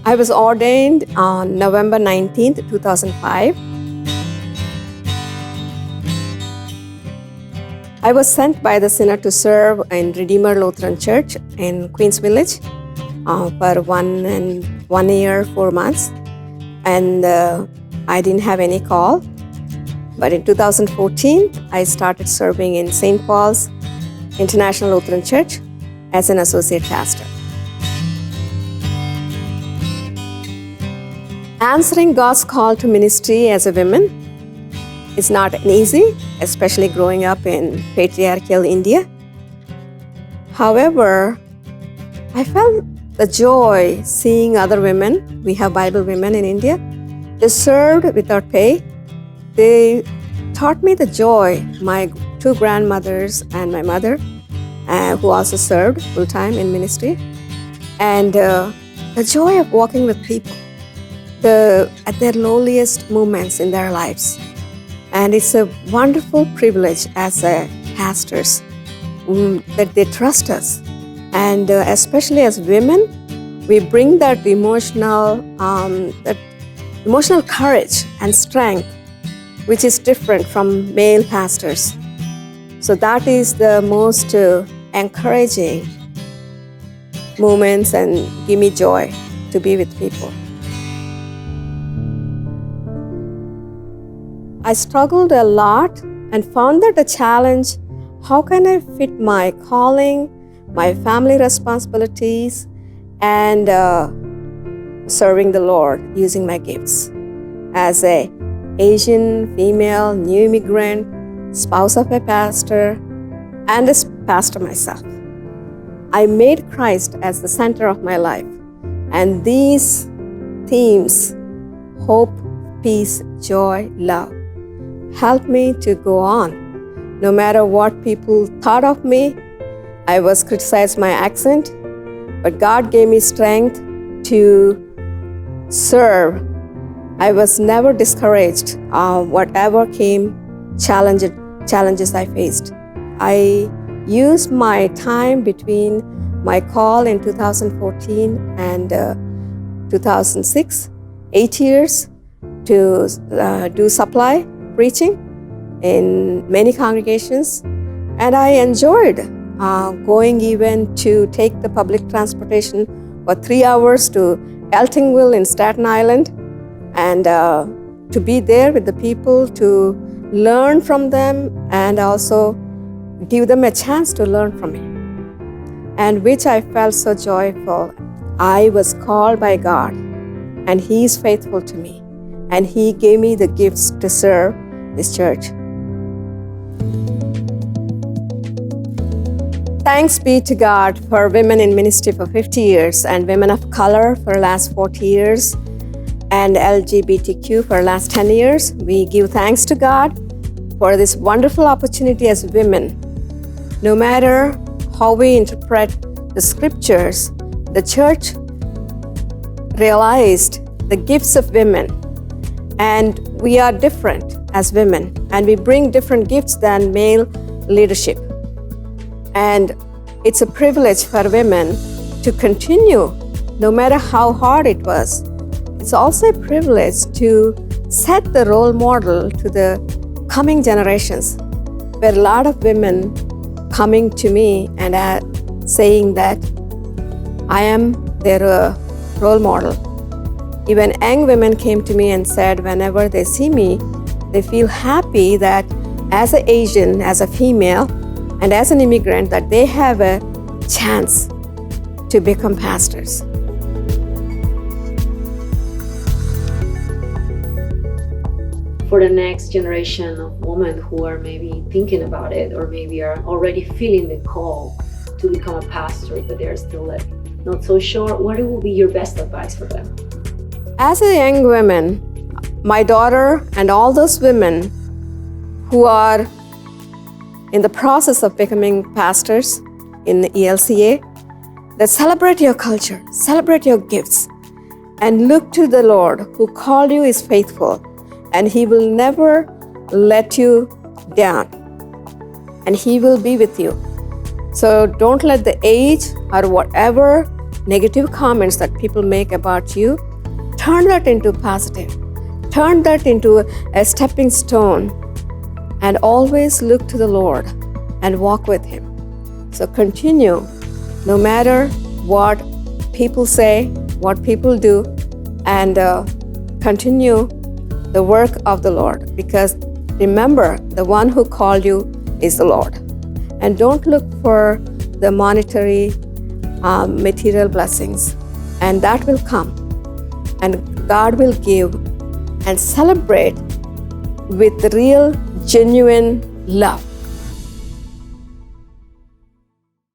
I was ordained on November 19th, 2005. I was sent by the Synod to serve in Redeemer Lutheran Church in Queens Village for 1 year, 4 months. And I didn't have any call. But in 2014, I started serving in St. Paul's International Lutheran Church as an associate pastor. Answering God's call to ministry as a woman is not easy, especially growing up in patriarchal India. However, I felt the joy seeing other women. We have Bible women in India. They served without pay. They taught me the joy. My 2 grandmothers and my mother, who also served full-time in ministry, and the joy of walking with people at their lowliest moments in their lives. And it's a wonderful privilege as pastors that they trust us. And especially as women, we bring that emotional courage and strength, which is different from male pastors. So that is the most encouraging moments and give me joy to be with people. I struggled a lot and found that a challenge, how can I fit my calling, my family responsibilities, and serving the Lord using my gifts as a Asian, female, new immigrant, spouse of a pastor, and a pastor myself. I made Christ as the center of my life. And these themes, hope, peace, joy, love, helped me to go on. No matter what people thought of me, I was criticized my accent, but God gave me strength to serve. I was never discouraged, whatever came, challenges I faced. I used my time between my call in 2014 and 2006, 8 years, to do supply preaching in many congregations. And I enjoyed going even to take the public transportation for 3 hours to Eltingville in Staten Island, and to be there with the people, to learn from them, and also give them a chance to learn from me, and which I felt so joyful. I was called by God, and He is faithful to me, and He gave me the gifts to serve this church. Thanks be to God for women in ministry for 50 years, and women of color for the last 40 years, and LGBTQ for the last 10 years. We give thanks to God for this wonderful opportunity as women. No matter how we interpret the scriptures, the church realized the gifts of women, and we are different as women, and we bring different gifts than male leadership. And it's a privilege for women to continue, no matter how hard it was. It's also a privilege to set the role model to the coming generations, where a lot of women coming to me and saying that I am their role model. Even young women came to me and said whenever they see me, they feel happy that as an Asian, as a female, and as an immigrant, that they have a chance to become pastors. For the next generation of women who are maybe thinking about it, or maybe are already feeling the call to become a pastor, but they're still not so sure, what will be your best advice for them? As a young woman, my daughter and all those women who are in the process of becoming pastors in the ELCA, that celebrate your culture, celebrate your gifts, and look to the Lord who called you is faithful, and He will never let you down, and He will be with you. So don't let the age or whatever negative comments that people make about you, turn that into positive. Turn that into a stepping stone and always look to the Lord and walk with Him. So continue, no matter what people say, what people do, and continue the work of the Lord, because remember, the one who called you is the Lord. And don't look for the monetary, material blessings, and that will come, and God will give, and celebrate with real, genuine love.